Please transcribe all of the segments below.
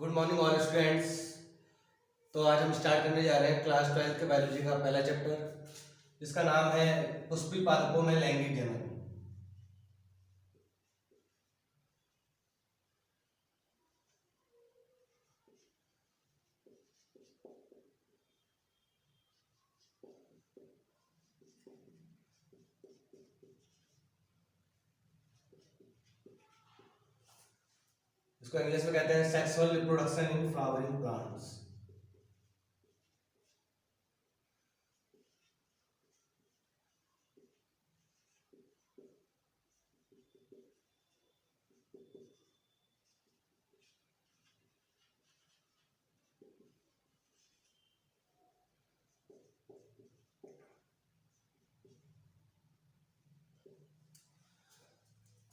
Good morning all students. तो आज हम स्टार्ट करने जा रहे हैं क्लास 12 के बायोलॉजी का पहला चैप्टर, जिसका नाम है पुष्पी पादपों में लैंगिक जनन। इसको इंग्लिश में कहते हैं sexual reproduction in flowering plants.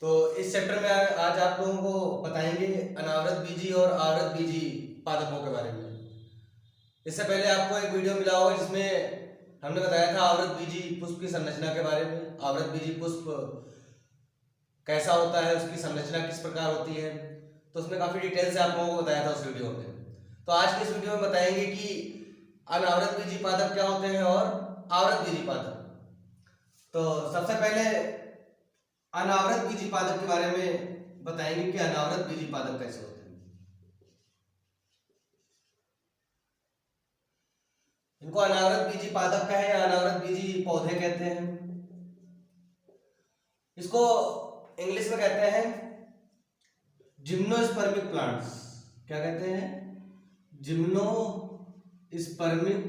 तो इस चैप्टर में आज आप लोगों को बताएंगे अनावृत बीजी और आवृत बीजी पादपों के बारे में। इससे पहले आपको एक वीडियो मिला होगा जिसमें हमने बताया था आवृत बीजी पुष्प की संरचना के बारे में। आवृत बीजी पुष्प कैसा होता है, उसकी संरचना किस प्रकार होती है, तो उसमें काफी डिटेल से आप लोगों को बताया था उस वीडियो में। तो आज की इस वीडियो में बताएंगे कि अनावृत बीजी पादप क्या होते हैं और आवृत बीजी पादप। तो सबसे पहले अनावृत बीजी पादप के बारे में बताएंगे कि अनावृत बीजी पादप कैसे होते हैं। इनको अनावृत बीजी पादप कहे या अनावृत बीजी पौधे कहते हैं। इसको इंग्लिश में कहते हैं जिम्नोस्पर्मिक प्लांट्स। क्या कहते हैं? जिम्नोस्पर्मिक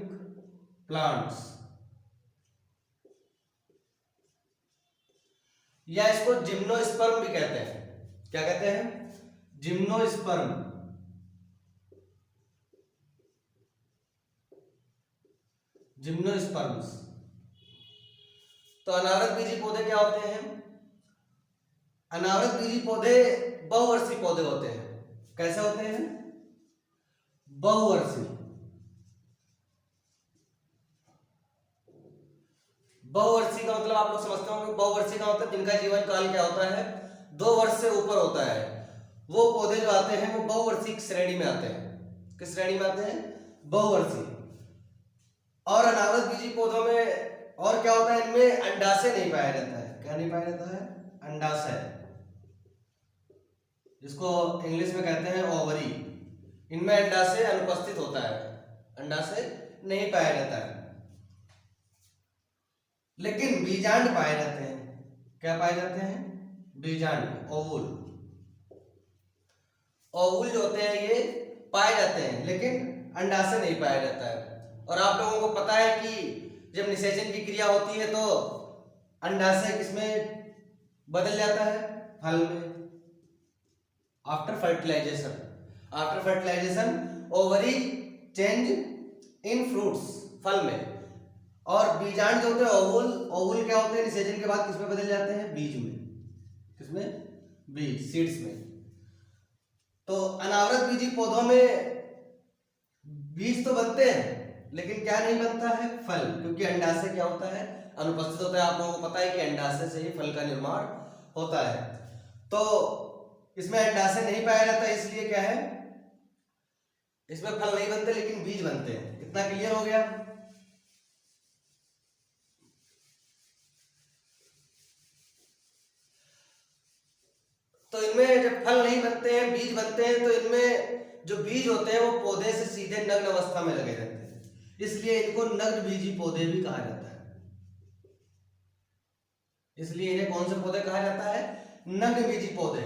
प्लांट्स, या इसको जिम्नोस्पर्म भी कहते हैं। क्या कहते हैं? जिम्नोस्पर्म। जिम्नोस्पर्म्स। तो अनावृत बीजी पौधे क्या होते हैं? अनावृत बीजी पौधे बहुवर्षीय पौधे होते हैं। कैसे होते हैं? बहुवर्षीय। बहुवर्षीय का मतलब आप लोग समझते होंगे। बहुवर्षीय का मतलब जिनका जीवन काल क्या होता है? 2 वर्ष से ऊपर होता है। वो पौधे जो आते हैं वो बहुवर्षीय श्रेणी में आते हैं। किस श्रेणी में आते हैं? बहुवर्षीय। और अनावृत बीजी पौधों में और क्या होता है? इनमें अंडाशय नहीं पाया जाता है। क्या नहीं पाया जाता है? अंडाशय, जिसको इंग्लिश में कहते हैं ओवरी। इनमें अंडाशय अनुपस्थित होता है, अंडाशय नहीं पाया जाता है। लेकिन बीजांड पाए जाते हैं। क्या पाए जाते हैं? बीजांड, ओवुल। ओवुल जो होते हैं ये पाए जाते हैं, लेकिन अंडाशय नहीं पाया जाता है। और आप लोगों को पता है कि जब निषेचन की क्रिया होती है तो अंडाशय किसमें बदल जाता है? फल में। After fertilization, after fertilization ovary change in fruits, फल में। और बीजांड जो होते हैं ओवुल, ओवुल क्या होते हैं? निषेचन के बाद किसमें बदल जाते हैं? बीज में। किसमें? बीज, सीड्स में। तो अनावृत बीजी पौधों में बीज तो बनते हैं, लेकिन क्या नहीं बनता है? फल, क्योंकि अंडाशय क्या होता है? अनुपस्थित होता है। आप लोगों को पता है कि अंडाशय से ही फल का निर्माण होता है। तो इसमें अंडाशय नहीं पाया जाता, इसलिए क्या है? इसमें फल नहीं बनते लेकिन बीज बनते हैं। इतना क्लियर हो गया? तो इनमें जब फल नहीं बनते हैं, बीज बनते हैं, तो इनमें जो बीज होते हैं वो पौधे से सीधे नग्न अवस्था में लगे रहते हैं। इसलिए इनको नग्न बीजी पौधे भी कहा जाता है। इसलिए इन्हें कौन से पौधे कहा जाता है? नग्न बीजी पौधे,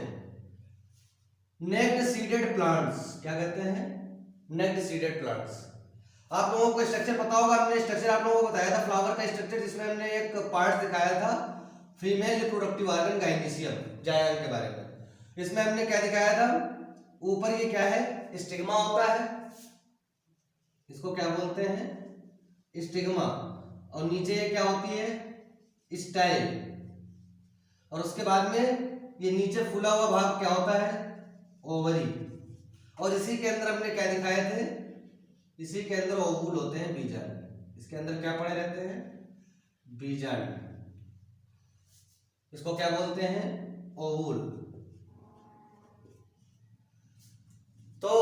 नेक्ड सीडेड प्लांट्स। क्या कहते हैं? Naked seeded plants. आप लोगों को स्ट्रक्चर पता होगा। हमने स्ट्रक्चर आप लोगों को बताया था, फ्लावर का स्ट्रक्चर, जिसमें हमने एक पार्ट दिखाया था फीमेल रिप्रोडक्टिव ऑर्गन गाइनेसियम, जायंग के बारे में। इसमें हमने क्या दिखाया था? ऊपर ये क्या है? स्टिग्मा होता है, इसको क्या बोलते हैं? स्टिग्मा। और नीचे ये क्या होती है? स्टाइल। और उसके बाद में ये नीचे फूला हुआ भाग क्या होता है? ओवरी। और इसी के अंदर हमने क्या दिखाए थे? इसी के अंदर ओवुल होते हैं, बीजांड। इसके अंदर क्या पड़े रहते हैं? बीजांड। इसको क्या बोलते हैं? ओवुल। तो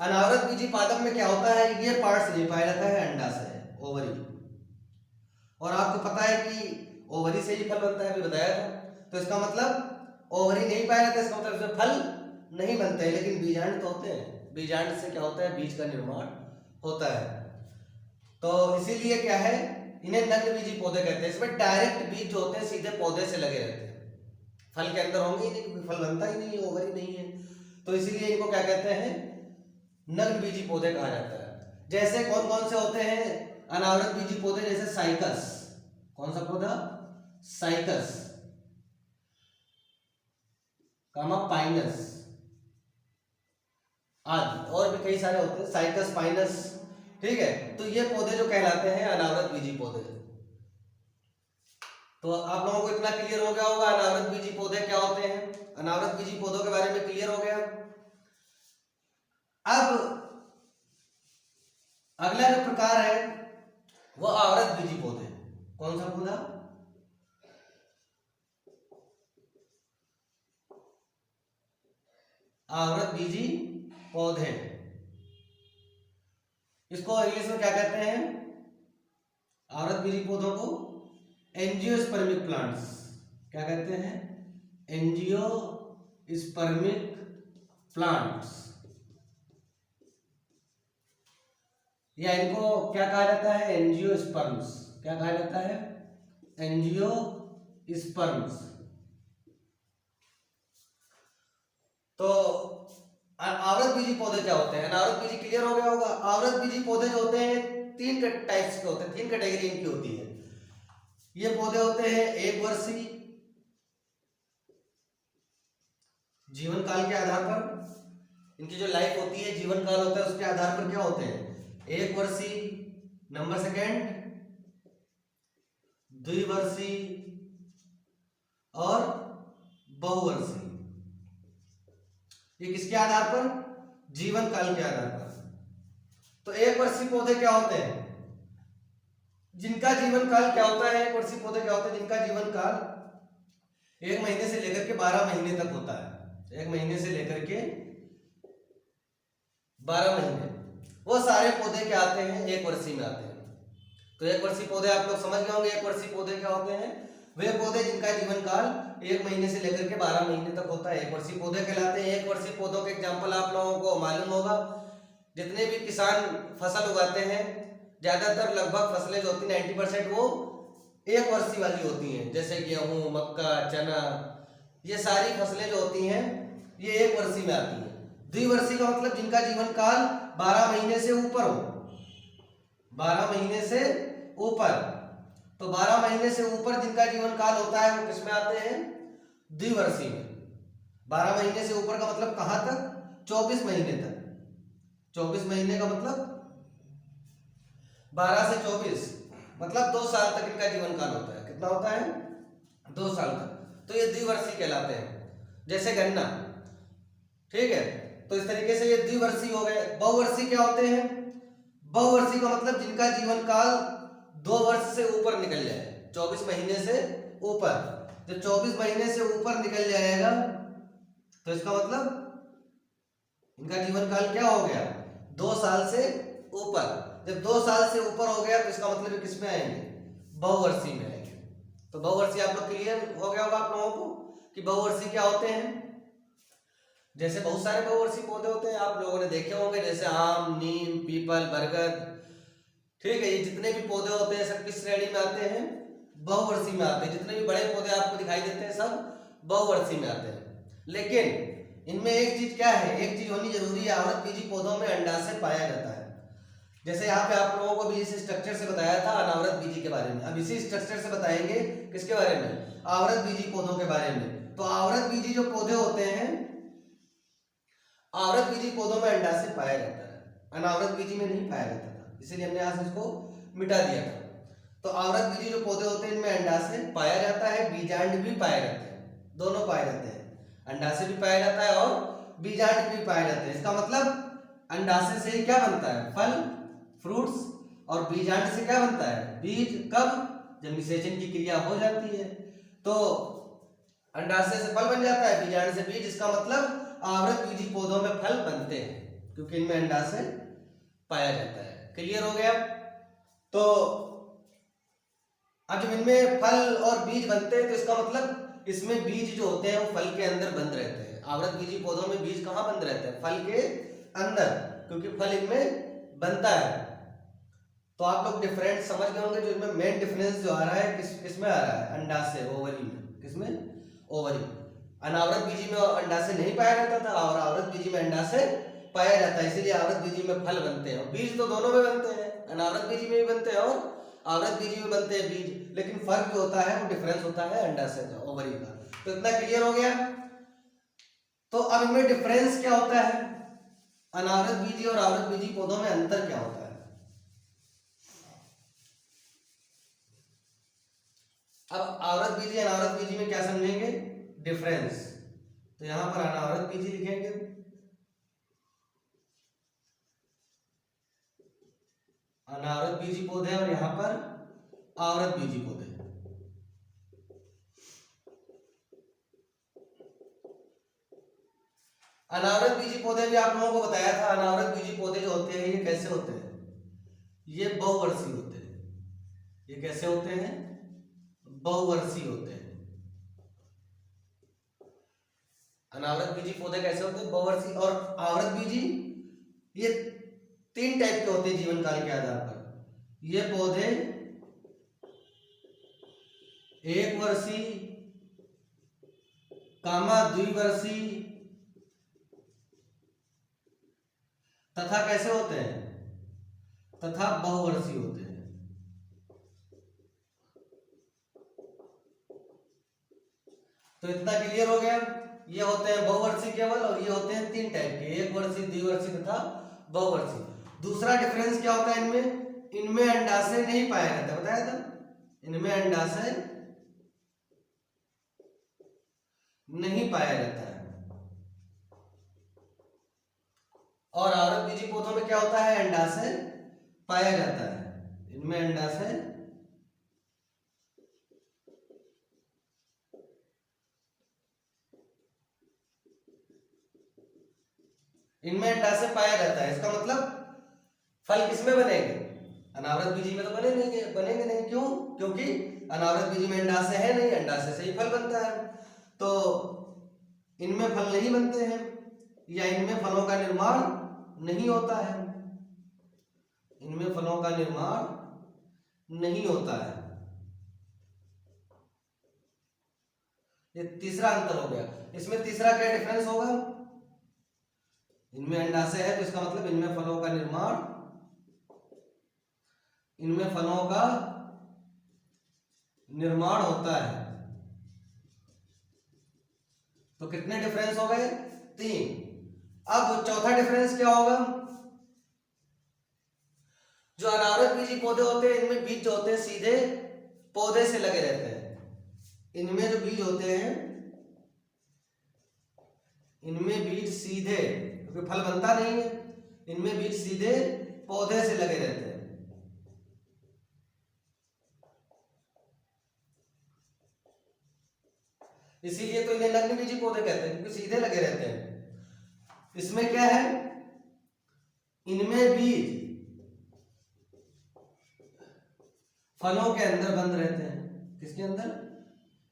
अनावृत बीजी पादप में क्या होता है, ये पार्ट्स नहीं पाया जाता है अंडाशय, ओवरी। और आपको पता है कि ओवरी से ही फल बनता है, अभी बताया था। तो इसका मतलब ओवरी नहीं पाया जाता, इसका मतलब इसमें फल नहीं बनते हैं, लेकिन बीजांड तो होते हैं। बीजांड से क्या होता है, बीज का निर्माण होता है। तो इसीलिए क्या है, इन्हें नग्न बीजी पौधे कहते हैं। इसमें डायरेक्ट बीज जो होते हैं सीधे पौधे से लगे रहते हैं, फल के अंदर होंगे ही नहीं, क्योंकि फल बनता ही नहीं है, ओवरी नहीं है। तो इसीलिए इनको क्या कहते हैं, नग्न बीजी पौधे कहा जाता है। जैसे कौन कौन से होते हैं अनावृत बीजी पौधे, जैसे साइकस, कौन सा पौधा, साइकस, कामा पाइनस आदि, और भी कई सारे होते हैं, साइकस, पाइनस, ठीक है। तो ये पौधे जो कहलाते हैं अनावृत बीजी पौधे। तो आप लोगों को इतना क्लियर हो गया होगा अनावृत बीजी पौधे क्या होते हैं, अनावृत बीजी पौधों के बारे में क्लियर हो गया। अब अगला जो प्रकार है वो आवृत बीजी पौधे। कौन सा पौधा, आवृत बीजी पौधे। इसको इंग्लिश में क्या कहते हैं, आवृत बीजी पौधों को एंजियोस्पर्मिक प्लांट्स, क्या कहते हैं, एंजियोस्पर्मिक प्लांट्स, या इनको क्या कहा जाता है, एंजियोस्पर्म्स। क्या कहा जाता है, एंजियोस्पर्म्स। तो आवृत बीजी पौधे क्या होते हैं, अनावृत बीजी क्लियर हो गया होगा। आवृत बीजी पौधे जो होते हैं तीन टाइप्स के होते हैं, तीन कैटेगरी इनकी होती है। ये पौधे होते हैं एक वर्षीय, जीवन काल के आधार पर, इनकी जो लाइफ होती है, जीवन काल होता है, उसके आधार पर क्या होते हैं, एक वर्षीय, नंबर सेकेंड द्विवर्षीय और बहुवर्षीय। ये किसके आधार पर, जीवन काल के आधार पर। तो एक वर्षीय पौधे क्या होते हैं, जिनका जीवन काल क्या होता है, एक वर्षीय पौधे क्या होते हैं जिनका जीवन काल 1 महीने से लेकर के 12 महीने तक होता है। 1 महीने से लेकर के 12 महीने, वो सारे पौधे क्या आते हैं, एक वर्षीय में आते हैं। तो एक वर्षीय पौधे आप लोग समझ गए होंगे, एक वर्षीय पौधे क्या होते हैं, वे पौधे जिनका जीवन काल 1 महीने से लेकर के 12 महीने तक होता है, एक वर्षीय पौधे कहलाते हैं। एक वर्षीय पौधों के एग्जाम्पल आप लोगों को मालूम होगा, जितने भी किसान फसल उगाते हैं, ज्यादातर लगभग फसलें जो होती हैं 90% वो एक वर्षीय वाली होती हैं, जैसे गेहूं, मक्का, चना, ये सारी फसलें जो होती हैं ये एक वर्षीय में आती हैं। द्विवर्षीय का मतलब जिनका जीवन काल 12 महीने से ऊपर हो, 12 महीने से ऊपर। तो 12 महीने से ऊपर जिनका जीवन काल होता है वो किसमें आते हैं, द्विवर्षीय में। 12 महीने से ऊपर का मतलब कहां तक, 24 महीने तक। 24 महीने का मतलब 12 से 24 मतलब 2 साल तक इनका जीवन काल होता है। कितना होता है, 2 साल तक। तो ये द्विवर्षीय कहलाते हैं, जैसे गन्ना, ठीक है। तो इस तरीके से ये द्विवर्षीय हो गए। बहुवर्षीय क्या होते हैं, बहुवर्षीय का मतलब जिनका जीवन काल 2 वर्ष से ऊपर निकल जाए, 24 महीने से ऊपर। जब 24 महीने से ऊपर निकल जाएगा तो इसका मतलब इनका जीवन काल क्या हो गया, 2 साल से ऊपर। जब 2 साल से ऊपर हो गया तो इसका मतलब किस में आएंगे, बहुवर्षीय में आएंगे। तो बहुवर्षीय आप लोग क्लियर हो गया होगा आप लोगों को कि बहुवर्षीय क्या होते हैं। जैसे बहुत सारे बहुवर्षीय पौधे होते हैं, आप लोगों ने देखे होंगे, जैसे आम, नीम, पीपल, बरगद, ठीक है। ये जितने भी पौधे होते हैं सब किस श्रेणी में आते हैं, बहुवर्षीय में आते हैं। जितने भी बड़े पौधे आपको दिखाई देते हैं सब बहुवर्षीय में आते हैं। लेकिन इनमें एक चीज क्या है, एक चीज होनी जरूरी है, आवृत बीजी पौधों में अंडाशय पाया जाता है। जैसे यहाँ पे आप लोगों को भी इस स्ट्रक्चर से बताया था अनावृत बीजी के बारे में, अब इसी स्ट्रक्चर से बताएंगे किसके बारे में, आवृत बीजी पौधों के बारे में। तो आवृत बीजी जो पौधे होते हैं, आवृत बीजी पौधों में अंडाशय पाया जाता है, अनावृत बीजी में नहीं पाया जाता था, इसीलिए हमने यहाँ से इसको मिटा दिया था। तो आवृत बीजी जो पौधे होते हैं इनमें अंडाशय पाया जाता है, बीजांड भी पाए जाते हैं, दोनों पाए जाते हैं। अंडाशय भी पाया जाता है और बीजांड भी पाए जाते हैं। इसका मतलब अंडाशय से क्या बनता है, फल, फ्रूट्स, और बीजांड से क्या बनता है, बीज। कब, जब निषेचन की क्रिया हो जाती है तो अंडाशय से फल बन जाता है, बीजांड से बीज। इसका मतलब आवृत बीजी पौधों में फल बनते हैं। क्योंकि इनमें अंडाशय पाया जाता है। क्लियर हो गया? तो अब जब इनमें फल और बीज बनते हैं तो इसका मतलब इसमें बीज जो होते हैं वो फल के अंदर बंद रहते हैं। आवृतबीजी पौधों में बीज कहाँ बंद रहते हैं? फल के अंदर, क्योंकि फल इनमें बनता है। तो आप लोग डिफरेंस समझ गए होंगे। जो इसमें मेन डिफरेंस जो आ रहा है किस में आ रहा है? अंडाशय, ओवरी में। किसमें? ओवरी। अनावृत बीजी में अंडाशय नहीं पाया जाता था और आवृत बीजी में अंडाशय पाया जाता है, इसीलिए आवृत बीजी में फल बनते हैं। बीज तो दोनों में बनते हैं, अनावृत बीजी में भी बनते हैं और आवृत बीजी में बनते हैं बीज, लेकिन फर्क जो होता है वो डिफरेंस होता है अंडाशय का, ओवरी का। तो इतना क्लियर हो गया? तो अब इनमें डिफरेंस क्या होता है? अनावृत बीजी और आवृत बीजी पौधों में अंतर क्या होता है? अब आवृत बीजी अनावृत बीजी में क्या समझेंगे? डिफरेंस। तो यहां पर अनावृत बीजी लिखेंगे, अनावृत बीजी पौधे, और यहां पर आवृत बीजी पौधे। अनावृत बीजी पौधे भी आप लोगों को बताया था। अनावृत बीजी पौधे जो होते हैं ये कैसे होते हैं? ये बहुवर्षीय होते हैं। ये कैसे होते हैं? बहुवर्षीय होते हैं। अनावृत बीजी पौधे कैसे होते हैं? बहुवर्षीय। और आवृत बीजी ये 3 टाइप के होते हैं जीवन काल के आधार पर। ये पौधे 1 वर्षीय, द्विवर्षीय तथा कैसे होते हैं? तथा बहुवर्षीय होते हैं। तो इतना क्लियर हो गया? ये होते हैं बहुवर्षीय केवल, और ये होते हैं 3 टाइप के, 1 वर्षीय, द्विवर्षीय तथा बहुवर्षीय। दूसरा डिफरेंस क्या होता है इनमें? इनमें अंडाशय नहीं पाया जाता, बताया था। इनमें अंडाशय नहीं पाया जाता है। और आवृत बीजी पौधों में क्या होता है? अंडाशय पाया जाता है। इनमें अंडाशय पाया जाता है। इसका मतलब फल किसमें बनेंगे? अनावृत बीजी में तो बनेंगे नहीं। क्यों? क्योंकि अनावृत बीजी में अंडाशय है नहीं, अंडाशय से ही फल बनता है। तो इनमें फल नहीं बनते हैं, या इनमें फलों का निर्माण नहीं होता है। इनमें फलों का निर्माण नहीं होता है। ये तीसरा अंतर हो गया। इसमें तीसरा क्या डिफरेंस होगा? इनमें अंडाशय है तो इसका मतलब इनमें फलों का निर्माण होता है। तो कितने डिफरेंस हो गए? 3। अब चौथा डिफरेंस क्या होगा? जो अनावृत बीजी पौधे होते हैं इनमें बीज जो होते हैं सीधे पौधे से लगे रहते हैं। इनमें जो बीज होते हैं, इनमें बीज सीधे, क्योंकि फल बनता नहीं है, इनमें बीज सीधे पौधे से लगे रहते हैं। इसीलिए तो इन्हें नग्न बीजी पौधे कहते हैं, क्योंकि सीधे लगे रहते हैं। इसमें क्या है? इनमें बीज फलों के अंदर बंद रहते हैं। किसके अंदर?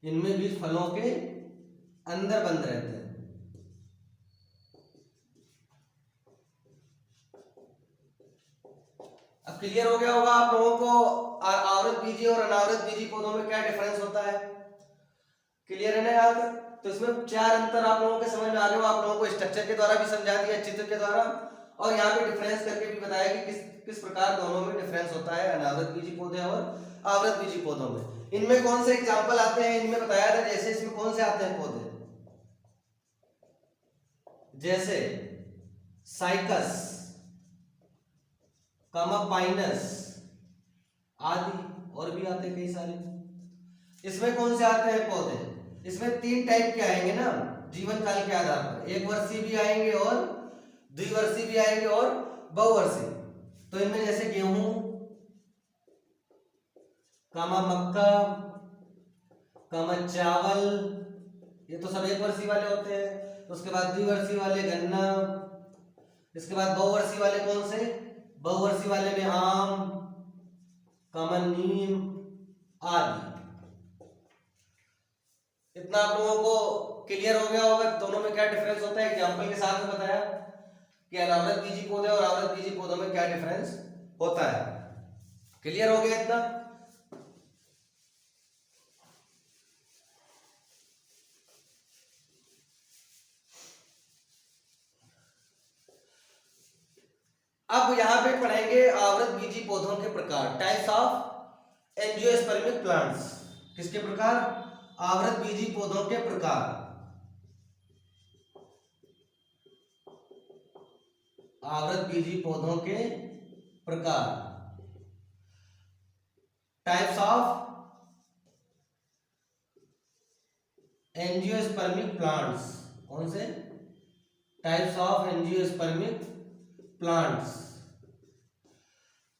इनमें बीज फलों के अंदर बंद रहते हैं। अब क्लियर हो गया होगा आप लोगों को आवृत बीजी और अनावृत बीजी पौधों में क्या डिफरेंस होता है? क्लियर है ना यार? तो इसमें 4 अंतर आप लोगों के समझ में आ गए हो। आप लोगों को स्ट्रक्चर के द्वारा भी समझा दिया, चित्र के द्वारा, और यहाँ पे डिफरेंस करके भी बताया कि किस प्रकार दोनों में डिफरेंस होता है, अनावृत बीजी पौधे और आवृत बीजी पौधों में। इनमें कौन से एग्जाम्पल आते हैं? इनमें बताया था जैसे इसमें कौन से आते हैं पौधे? जैसे साइकस, कामापाइनस आदि, और भी आते हैं कई सारे। इसमें कौन से आते हैं पौधे? इसमें 3 टाइप के आएंगे ना जीवन काल के आधार पर। 1 वर्षीय भी आएंगे, और द्विवर्षीय भी आएंगे, और बहुवर्षीय। तो इनमें जैसे गेहूं, कामा मक्का, कामा चावल, ये तो सब 1 वर्षीय वाले होते हैं। उसके बाद द्विवर्षीय वाले गन्ना, इसके बाद बहुवर्षीय वाले कौन से? बहुवर्षीय वाले में आम, कमल, नीम आदि। इतना आप लोगों को क्लियर हो गया होगा दोनों में क्या डिफरेंस होता है। एग्जांपल के साथ में बताया कि अनावृत बीजी पौधे और आवृत बीजी पौधों में क्या डिफरेंस होता है। क्लियर हो गया इतना? अब यहां पे पढ़ेंगे आवृत बीजी पौधों के प्रकार, टाइप्स ऑफ एंजियोस्पर्मिक प्लांट्स। किसके प्रकार? आवृत बीजी पौधों के प्रकार। आवृत बीजी पौधों के प्रकार, टाइप्स ऑफ एंजियोस्पर्मिक प्लांट्स। कौन से? Types of angiospermic plants.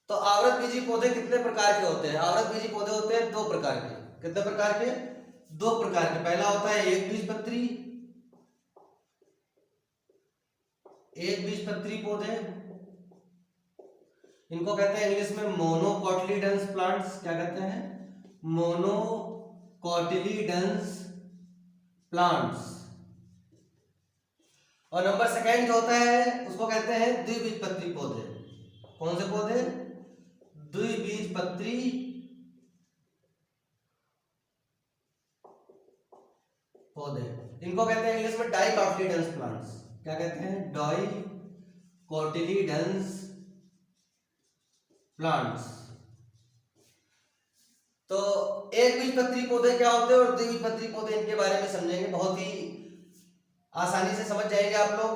तो आवृत बीजी पौधे कितने प्रकार के होते हैं? आवृत बीजी पौधे होते हैं दो प्रकार के। कितने प्रकार के? दो प्रकार के। पहला होता है एक बीजपत्री, एक बीजपत्री पौधे, इनको कहते हैं इंग्लिश में मोनोकोटिलीडन्स प्लांट्स। क्या कहते हैं? मोनोकोटिलीडन्स प्लांट्स। और नंबर सेकेंड जो होता है उसको कहते हैं द्विबीजपत्री पौधे। कौन से पौधे? द्विबीजपत्री पौधे। इनको कहते हैं इंग्लिश में डाइकोटिलीडन्स प्लांट्स। क्या कहते हैं? डाइकोटिलीडन्स प्लांट्स। तो एक बीजपत्री पौधे क्या होते हैं और द्विबीजपत्री पौधे, इनके बारे में समझेंगे। बहुत ही आसानी से समझ जाएंगे आप लोग।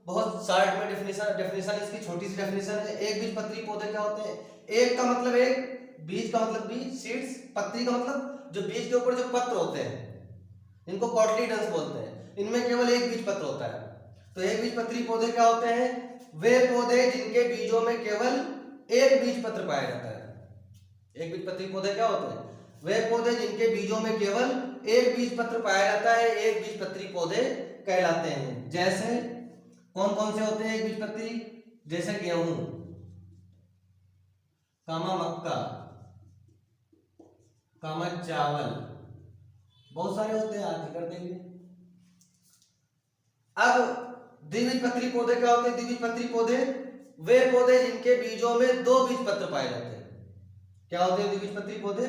बहुत शॉर्ट में डेफिनेशन इसकी छोटी सी डेफिनेशन है। एक बीजपत्री पौधे क्या होते हैं? एक का मतलब एक, बीज का मतलब बीज, सीड्स, पत्री का मतलब जो बीज के ऊपर जो पत्र होते हैं, इनको कोटिलीडन्स बोलते हैं। इनमें केवल एक बीज पत्र होता है। तो एक बीजपत्री पौधे क्या होते हैं? वे पौधे जिनके बीजों में केवल एक बीज पत्र पाया जाता है। एक बीजपत्री पौधे क्या होते हैं? वे पौधे जिनके बीजों में केवल एक बीज पत्र पाया जाता है, एक बीजपत्री पौधे कहलाते हैं। जैसे कौन कौन से होते हैं एक बीजपत्री? जैसे गेहूं, कामा मक्का, कामा चावल, बहुत सारे होते हैं, आज कर देंगे। अब द्विबीजपत्री पौधे क्या होते हैं? द्विबीजपत्री पौधे वे पौधे जिनके बीजों में दो बीज पत्र पाए जाते हैं। क्या होते हैं द्विबीजपत्री पौधे?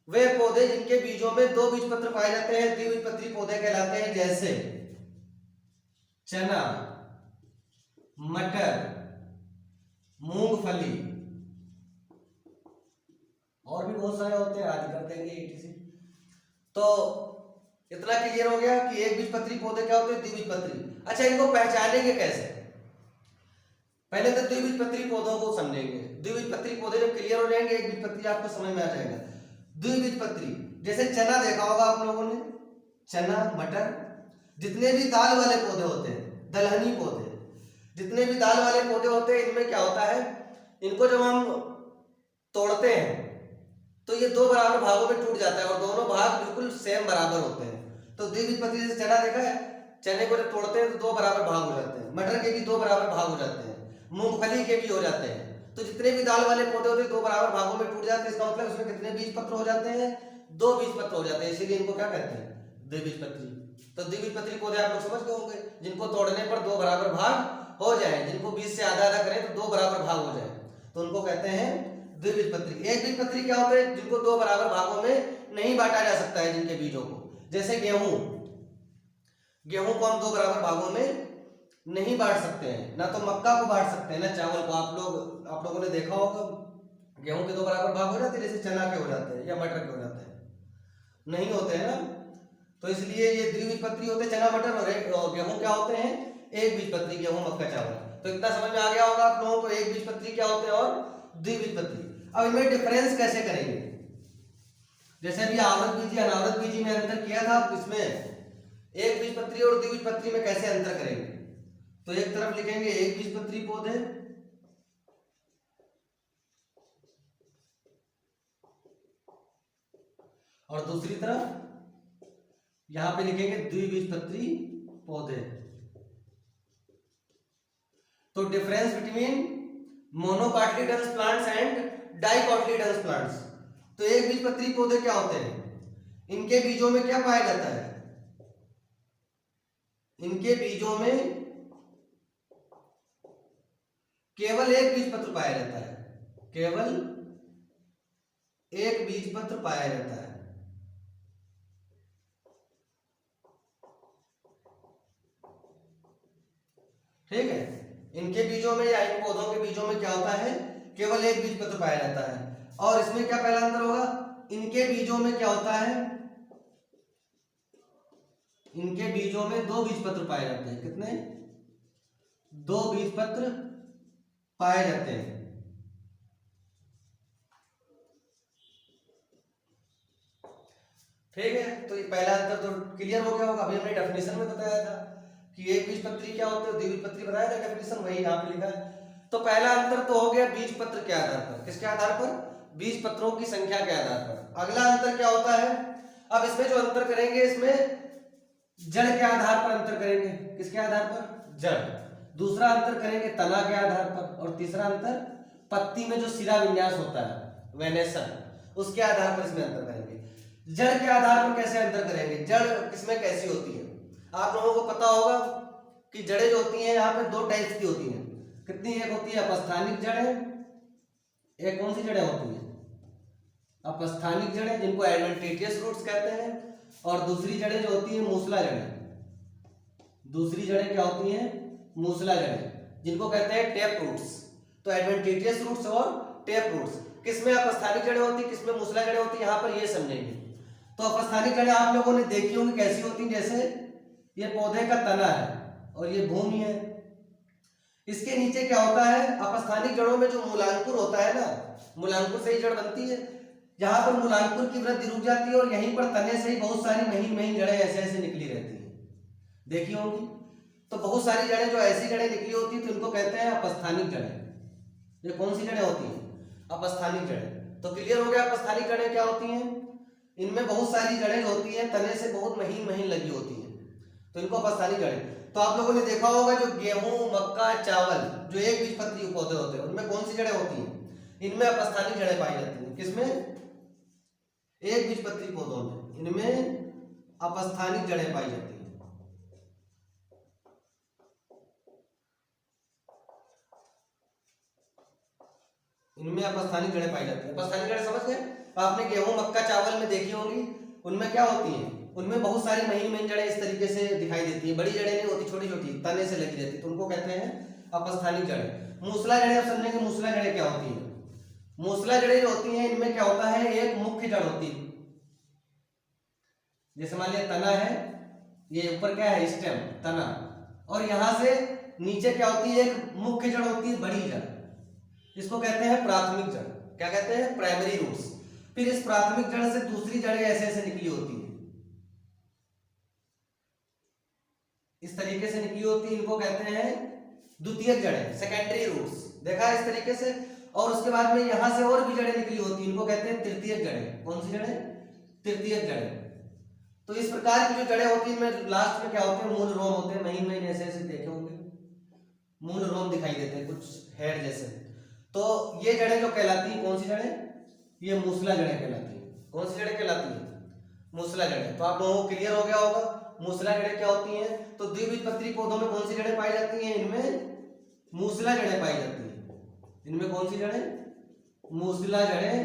वे पौधे जिनके बीजों में दो बीज पत्र पाए जाते हैं, द्विबीजपत्री पौधे कहलाते हैं। जैसे चना, मटर, मूंगफली, और भी बहुत सारे होते हैं, आज कर देंगे etc। तो इतना क्लियर हो गया कि एक बीजपत्री पौधे क्या होते हैं? द्विबीजपत्री। अच्छा, इनको पहचानेंगे कैसे? पहले तो द्विबीजपत्री पौधों को समझेंगे। द्विबीजपत्री पौधे जब क्लियर हो जाएंगे, एक बीजपत्री आपको समझ में आ जाएगा। द्विबीजपत्री जैसे चना देखा होगा आप लोगों ने, चना, मटर, जितने भी दाल वाले पौधे होते हैं, दलहनी पौधे, जितने भी दाल वाले पौधे होते हैं, इनमें क्या होता है? इनको जब हम तोड़ते हैं तो ये दो बराबर भागों में टूट जाता है और दोनों भाग बिल्कुल सेम बराबर होते हैं। तो द्विबीजपत्री जैसे चना देखा है, चने को जब तोड़ते हैं तो दो बराबर भाग हो जाते हैं, मटर के भी दो बराबर भाग हो जाते हैं, मूंगफली के भी हो जाते हैं। तो जितने भी दाल वाले पौधे होते हैं दो बराबर भागों में टूट जाते हैं। इसका मतलब उसमें कितने बीज पत्र हो जाते हैं? दो बीज पत्र हो जाते हैं, इसीलिए इनको क्या कहते हैं? द्विबीजपत्री। तो द्विबीजपत्री पौधे आप लोग समझ गए होंगे, जिनको तोड़ने पर दो बराबर भाग हो जाए, जिनको बीज से आधा आधा करें तो दो बराबर भाग हो जाए, तो उनको कहते हैं द्विबीजपत्री। एक बीजपत्री क्या होते हैं? जिनको दो बराबर भागों में नहीं बांटा जा सकता है, जिनके बीजों को। जैसे गेहूं, गेहूं को हम दो बराबर भागों में नहीं बांट सकते हैं, ना तो मक्का को बांट सकते हैं ना चावल को। आप लोगों ने देखा होगा गेहूं के दो बराबर भाग हो जाते हैं, जैसे चना के हो जाते हैं या मटर के हो जाते हैं, नहीं होते हैं ना। तो इसलिए ये द्विबीजपत्री होते हैं, चना, मटर, और गेहूं क्या होते हैं? एक बीजपत्री, गेहूं, मक्का, चावल। तो इतना समझ में आ गया होगा आप लोगों को एक बीजपत्री क्या होते हैं और द्विबीजपत्री। अब इनमें डिफरेंस कैसे करेंगे? जैसे अभी आवृत बीजी अनावृत बीजी में अंतर किया था, इसमें एक बीजपत्री और द्विबीजपत्री में कैसे अंतर करेंगे? तो एक तरफ लिखेंगे एक बीजपत्री पौधे, और दूसरी तरफ यहां पे लिखेंगे द्विबीजपत्री पौधे। तो difference between monocotyledonous plants and dicotyledonous plants. तो एक बीजपत्री पौधे क्या होते हैं, इनके बीजों में क्या पाया जाता है, इनके बीजों में केवल एक बीजपत्र पाया जाता है, केवल एक बीजपत्र पाया जाता है। ठीक है, इनके बीजों में या इन पौधों के बीजों में क्या होता है, केवल एक बीजपत्र पाया जाता है। और इसमें क्या पहला अंतर होगा, इनके बीजों में क्या होता है, इनके बीजों में दो बीजपत्र पाए जाते हैं। कितने, दो बीजपत्र पाए जाते हैं। ठीक है, तो ये पहला अंतर तो क्लियर हो गया होगा। अभी हमने डेफिनेशन में बताया था कि एक बीजपत्री क्या होते हैं, द्विबीजपत्री बताया था डेफिनेशन, वही यहाँ पे लिखा है। तो पहला अंतर तो हो गया बीजपत्र के आधार पर, किसके आधार पर, बीजपत्रों की संख्या के आधार पर। अगला अंतर क्या होता है, अब इसमें जो अंतर करेंगे इसमें जड़ के आधार पर अंतर करेंगे, किसके आधार पर, जड़। दूसरा अंतर करेंगे तना के आधार पर, और तीसरा अंतर पत्ती में जो सिरा विन्यास होता है वेनेसन, उसके आधार पर इसमें अंतर करेंगे। जड़ के आधार पर कैसे अंतर करेंगे, जड़ किसमें कैसी होती है, आप लोगों को पता होगा कि जड़ें जो होती हैं यहाँ पे दो टाइप्स की होती हैं। कितनी, एक होती है अपस्थानिक जड़ें, एक कौन सी जड़ें होती है, अपस्थानिक जड़ें जिनको एडवेंटिशियस रूट्स कहते हैं, और दूसरी जड़ें जो होती है मूसला जड़ें। दूसरी जड़ें क्या होती हैं, मूसला जड़ें, जिनको कहते हैं टेप रूट्स। तो एडवेंटिशियस रूट्स और टेप रूट्स, किसमें अपस्थानिक जड़ें होती है, किसमें मूसला जड़ें होती है, यहाँ पर ये समझेंगे। तो अपस्थानिक जड़ें आप लोगों ने देखी होंगी कैसी होती हैं, जैसे ये पौधे का तना है और ये भूमि है, इसके नीचे क्या होता है, अपस्थानिक जड़ों में जो मूलांकुर होता है ना, मूलांकुर से ही जड़ बनती है। जहां पर मूलांकुर की वृद्धि रुक जाती है और यहीं पर तने से ही बहुत सारी महीन महीन जड़ें ऐसे ऐसे निकली रहती हैं, देखी होंगी। तो बहुत सारी जड़ें जो ऐसी जड़ें निकली होती है तो इनको कहते हैं अपस्थानिक जड़ें। ये कौन सी जड़ें होती हैं, अपस्थानिक जड़ें। तो क्लियर हो गया अपस्थानिक जड़ें क्या होती हैं, इनमें बहुत सारी जड़ें होती हैं, तने से बहुत महीन महीन लगी होती हैं, तो इनको अपस्थानिक जड़ें। तो आप लोगों ने देखा होगा जो गेहूं, मक्का, चावल जो एक बीजपत्री पौधे होते हैं उनमें कौन सी जड़ें होती हैं, इनमें अपस्थानिक जड़ें पाई जाती हैं। किसमें, एक बीजपत्री पौधों में, इनमें अपस्थानिक जड़ें पाई जाती हैं। इनमें अपस्थानिक जड़ें पाई जाती हैं। अपस्थानिक जड़ें समझ गए, आपने गेहूं, मक्का, चावल में देखी होंगी, उनमें क्या होती हैं, उनमें बहुत सारी महीन महीन जड़ें इस तरीके से दिखाई देती हैं, बड़ी जड़ें नहीं होती, छोटी छोटी तने से लगी रहती है, तो उनको कहते हैं अपस्थानिक जड़ें। मूसला जड़ें, आप समझेंगे मूसला जड़ें क्या होती है। मूसला जड़ें जो होती हैं इनमें क्या होता है, एक मुख्य जड़ होती है, जैसे मान लिया तना है, ये ऊपर क्या है स्टेम, तना, और यहां से नीचे क्या होती है, एक मुख्य जड़ होती है, बड़ी जड़, इसको कहते हैं प्राथमिक जड़। क्या कहते हैं, प्राइमरी रूट्स। फिर इस प्राथमिक जड़ से दूसरी जड़ें ऐसे ऐसे निकली होती है, इस तरीके से निकली होती है, इनको कहते हैं द्वितीयक जड़ें, सेकेंडरी रूट्स, देखा है इस तरीके से। और उसके बाद में यहां से और भी जड़ें निकली होती है, इनको कहते हैं तृतीयक जड़ें। कौन सी जड़ें, तृतीयक जड़ें। तो इस प्रकार की जो जड़ें होती है इनमें लास्ट में क्या होते हैं, मूल रोम होते हैं, महीन महीन ऐसे ऐसे देखे होंगे, मूल रोम दिखाई देते हैं कुछ हेयर जैसे। तो ये जड़ें जो कहलाती हैं, कौन सी जड़ें, ये मूसला जड़ें कहलाती हैं। कौन सी जड़ें कहलाती हैं, मूसला जड़ें। तो आप लोगों को क्लियर हो गया होगा मूसला जड़ें क्या होती हैं। तो द्विबीजपत्री पौधों में कौन सी जड़ें पाई जाती हैं, इनमें मूसला जड़ें पाई जाती हैं, इनमें कौन सी जड़ें, मूसला जड़ें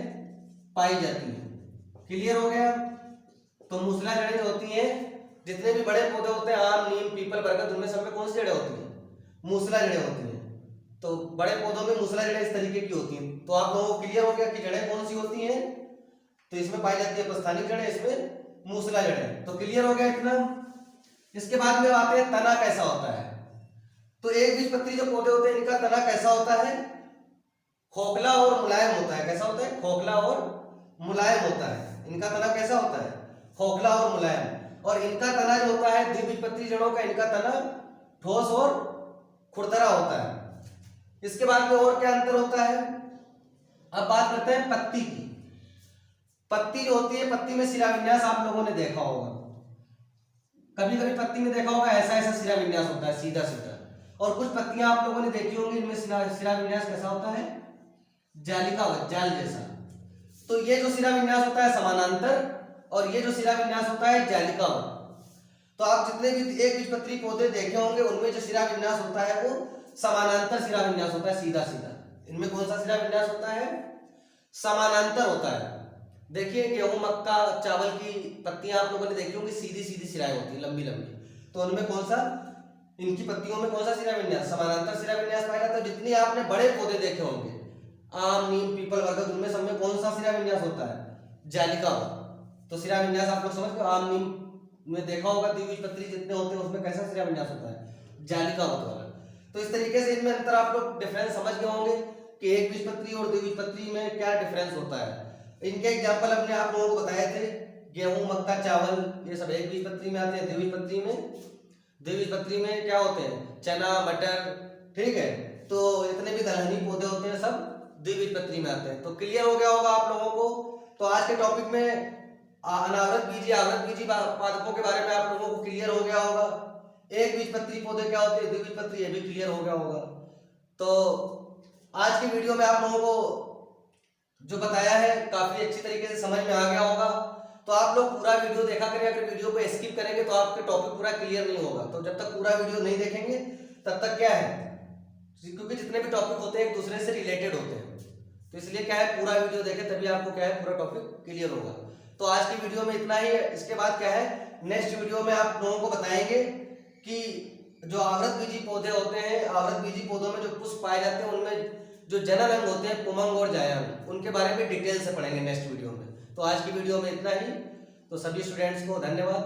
पाई जाती हैं। क्लियर हो गया। तो मूसला जड़ें जो होती हैं, जितने भी बड़े पौधे होते हैं, आम, नीम, पीपल, बरगद, उनमें सब में कौन सी जड़ें होती हैं, मूसला जड़ें होती हैं। तो बड़े पौधों में मूसला जड़ें इस तरीके की होती हैं। तो आप लोगों को क्लियर हो गया कि जड़ें कौन सी होती हैं, तो इसमें पाई जाती है अपस्थानिक जड़ें, इसमें मूसला जड़ें। तो क्लियर हो गया इतना। इसके बाद में आते हैं तना कैसा होता है। तो एक बीजपत्री जो पौधे होते हैं इनका तना कैसा होता है, खोखला और मुलायम होता है। कैसा होता है, खोखला और मुलायम होता है। इनका तना कैसा होता है, खोखला और मुलायम। और इनका तना जो होता है द्विबीजपत्री जड़ों का, इनका तना ठोस और खुरदरा होता है। इसके बाद में और क्या अंतर होता है, अब बात करते हैं पत्ती की। पत्ती जो होती है, पत्ती में शिरा विन्यास आप लोगों ने देखा होगा, कभी कभी पत्ती में देखा होगा ऐसा ऐसा शिरा विन्यास होता है, सीधा सीधा। और कुछ पत्तियां आप लोगों ने देखी होंगी, इनमें शिरा विन्यास कैसा होता है, जालिकावत, जाल जैसा। तो ये जो शिरा विन्यास होता है समानांतर, और ये जो शिरा विन्यास होता है जालिकावत। तो आप जितने भी एक बीजपत्री पौधे देखे होंगे उनमें जो शिरा विन्यास होता है वो समानांतर शिरा विन्यास होता है, सीधा सीधा। इनमें कौन सा शिरा विन्यास होता है, समानांतर होता है। देखिए गेहूं, मक्का, चावल की पत्तियां आप लोगों ने देखी होंगी, सीधी सीधी शिराएं होती है, लंबी लंबी। तो उनमें कौन सा, इनकी पत्तियों में कौन सा शिरा विन्यास, समानांतर शिरा विन्यास पाया जाता है। जितने आपने बड़े पौधे देखे होंगे, आम, नीम, पीपल, बरगद, उनमें सब में कौन सा शिरा विन्यास होता है, जालिकावत। तो शिरा विन्यास आप लोग समझ गए। आम, नीम में देखा होगा द्विबीजपत्री जितने होते हैं उसमें कैसा शिरा विन्यास होता है, जालिकावत वाला। तो इस तरीके से इनमें अंतर आप लोग डिफरेंस समझ गए होंगे कि एक बीजपत्री और द्विबीजपत्री में क्या डिफरेंस होता है। इनके एग्जाम्पल अपने आप लोगों को बताए थे, गेहूं, मक्का, चावल, ये सब एक बीजपत्री में आते हैं। द्विबीजपत्री में क्या होते हैं, चना, मटर, ठीक है। तो इतने भी दलहनी पौधे होते हैं सब द्विबीजपत्री में आते हैं। तो क्लियर हो गया होगा आप लोगों को। तो आज के टॉपिक में अनावृत बीजी, आवृत बीजी पादपों के बारे में आप लोगों को क्लियर हो गया होगा। एक बीजपत्री पौधे क्या होते हैं, द्विबीजपत्री, ये भी क्लियर हो गया होगा। तो आज की वीडियो में आप लोगों को जो बताया है काफी अच्छी तरीके से समझ में आ गया होगा। तो आप लोग पूरा वीडियो देखा करें, अगर वीडियो को स्किप करेंगे तो आपके टॉपिक पूरा क्लियर नहीं होगा। तो जब तक पूरा वीडियो नहीं देखेंगे तब तक क्या है, क्योंकि जितने भी टॉपिक होते हैं एक दूसरे से रिलेटेड होते हैं, तो इसलिए क्या है पूरा वीडियो देखें तभी आपको क्या है पूरा टॉपिक क्लियर होगा। तो आज की वीडियो में इतना ही है। इसके बाद क्या है, नेक्स्ट वीडियो में आप लोगों को बताएंगे कि जो आवृत बीजी पौधे होते हैं, आवृत बीजी पौधों में जो पुष्प पाए जाते हैं उनमें जो जनन अंग होते हैं, पुमंग और जायांग, उनके बारे में डिटेल से पढ़ेंगे नेक्स्ट वीडियो में। तो आज की वीडियो में इतना ही। तो सभी स्टूडेंट्स को धन्यवाद।